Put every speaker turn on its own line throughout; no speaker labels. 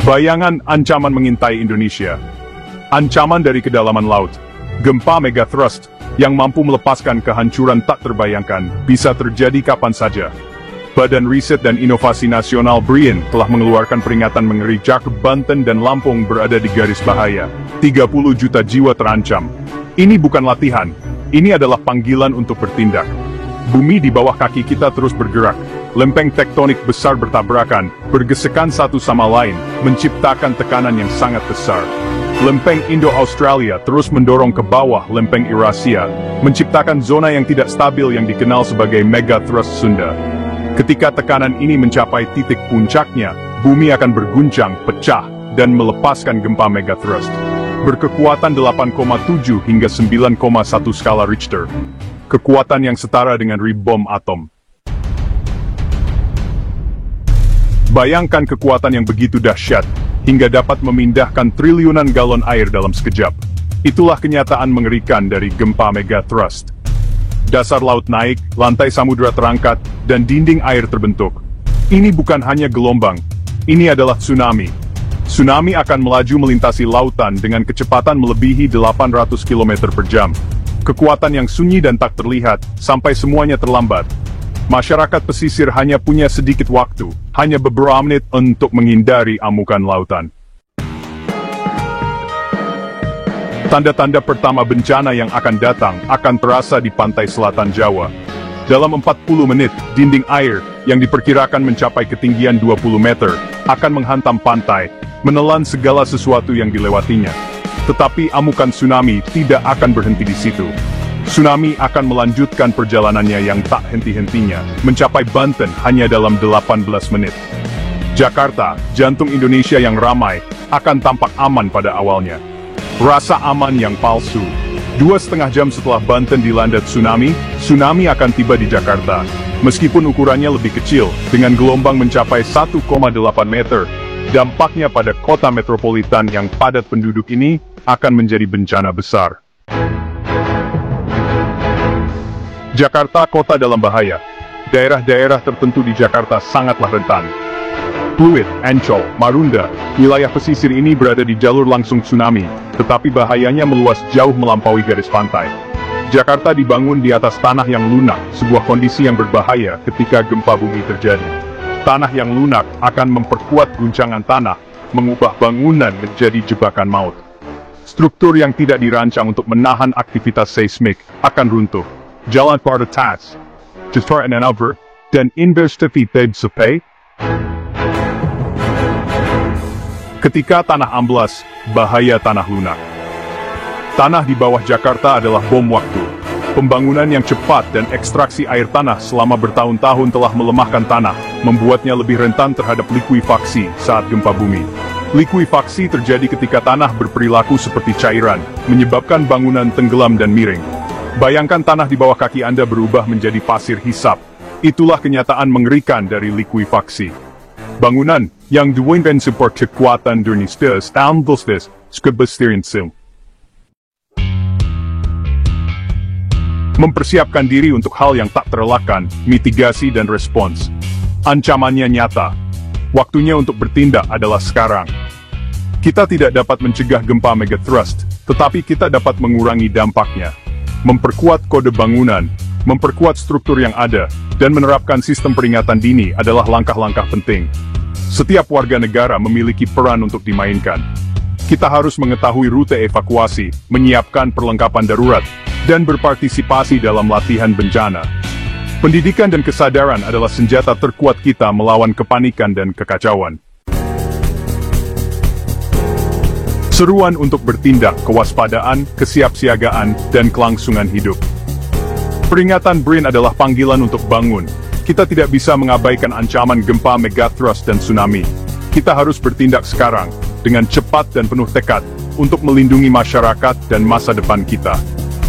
Bayangan ancaman mengintai Indonesia. Ancaman dari kedalaman laut. Gempa megathrust yang mampu melepaskan kehancuran tak terbayangkan bisa terjadi kapan saja. Badan Riset dan Inovasi Nasional BRIN telah mengeluarkan peringatan mengeri Jakarta, Banten dan Lampung berada di garis bahaya. 30 juta jiwa terancam. Ini bukan latihan, ini adalah panggilan untuk bertindak. Bumi di bawah kaki kita terus bergerak. Lempeng tektonik besar bertabrakan, bergesekan satu sama lain, menciptakan tekanan yang sangat besar. Lempeng Indo-Australia terus mendorong ke bawah lempeng Eurasia, menciptakan zona yang tidak stabil yang dikenal sebagai megathrust Sunda. Ketika tekanan ini mencapai titik puncaknya, bumi akan berguncang, pecah, dan melepaskan gempa megathrust. Berkekuatan 8,7 hingga 9,1 skala Richter. Kekuatan yang setara dengan bom atom. Bayangkan kekuatan yang begitu dahsyat, hingga dapat memindahkan triliunan galon air dalam sekejap. Itulah kenyataan mengerikan dari gempa megathrust. Dasar laut naik, lantai samudera terangkat, dan dinding air terbentuk. Ini bukan hanya gelombang, ini adalah tsunami. Tsunami akan melaju melintasi lautan dengan kecepatan melebihi 800 km per jam. Kekuatan yang sunyi dan tak terlihat, sampai semuanya terlambat. Masyarakat pesisir hanya punya sedikit waktu, hanya beberapa menit untuk menghindari amukan lautan. Tanda-tanda pertama bencana yang akan datang akan terasa di pantai selatan Jawa. Dalam 40 menit, dinding air yang diperkirakan mencapai ketinggian 20 meter akan menghantam pantai, menelan segala sesuatu yang dilewatinya. Tetapi amukan tsunami tidak akan berhenti di situ. Tsunami akan melanjutkan perjalanannya yang tak henti-hentinya, mencapai Banten hanya dalam 18 menit. Jakarta, jantung Indonesia yang ramai, akan tampak aman pada awalnya. Rasa aman yang palsu. 2,5 jam setelah Banten dilanda tsunami, tsunami akan tiba di Jakarta. Meskipun ukurannya lebih kecil, dengan gelombang mencapai 1,8 meter, dampaknya pada kota metropolitan yang padat penduduk ini akan menjadi bencana besar. Jakarta kota dalam bahaya. Daerah-daerah tertentu di Jakarta sangatlah rentan. Pluit, Ancol, Marunda, wilayah pesisir ini berada di jalur langsung tsunami, tetapi bahayanya meluas jauh melampaui garis pantai. Jakarta dibangun di atas tanah yang lunak, sebuah kondisi yang berbahaya ketika gempa bumi terjadi. Tanah yang lunak akan memperkuat guncangan tanah, mengubah bangunan menjadi jebakan maut. Struktur yang tidak dirancang untuk menahan aktivitas seismik akan runtuh. Jalan Partas, Jastar and Over, dan Investivitib Sepe. Ketika tanah amblas, bahaya tanah lunak. Tanah di bawah Jakarta adalah bom waktu. Pembangunan yang cepat dan ekstraksi air tanah selama bertahun-tahun telah melemahkan tanah, membuatnya lebih rentan terhadap likuifaksi saat gempa bumi. Likuifaksi terjadi ketika tanah berperilaku seperti cairan, menyebabkan bangunan tenggelam dan miring. Bayangkan tanah di bawah kaki Anda berubah menjadi pasir hisap. Itulah kenyataan mengerikan dari likuifaksi. Bangunan yang diwujudkan seperti kekuatan durnistes ambulstes skebestirinsil. Mempersiapkan diri untuk hal yang tak terelakkan, mitigasi dan respons. Ancamannya nyata. Waktunya untuk bertindak adalah sekarang. Kita tidak dapat mencegah gempa megathrust, tetapi kita dapat mengurangi dampaknya. Memperkuat kode bangunan, memperkuat struktur yang ada, dan menerapkan sistem peringatan dini adalah langkah-langkah penting. Setiap warga negara memiliki peran untuk dimainkan. Kita harus mengetahui rute evakuasi, menyiapkan perlengkapan darurat, dan berpartisipasi dalam latihan bencana. Pendidikan dan kesadaran adalah senjata terkuat kita melawan kepanikan dan kekacauan. Seruan untuk bertindak, kewaspadaan, kesiapsiagaan, dan kelangsungan hidup. Peringatan BRIN adalah panggilan untuk bangun. Kita tidak bisa mengabaikan ancaman gempa megathrust dan tsunami. Kita harus bertindak sekarang, dengan cepat dan penuh tekad, untuk melindungi masyarakat dan masa depan kita.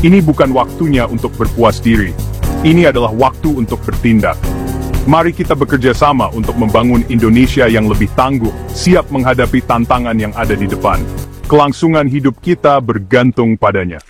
Ini bukan waktunya untuk berpuas diri. Ini adalah waktu untuk bertindak. Mari kita bekerja sama untuk membangun Indonesia yang lebih tangguh, siap menghadapi tantangan yang ada di depan. Kelangsungan hidup kita bergantung padanya.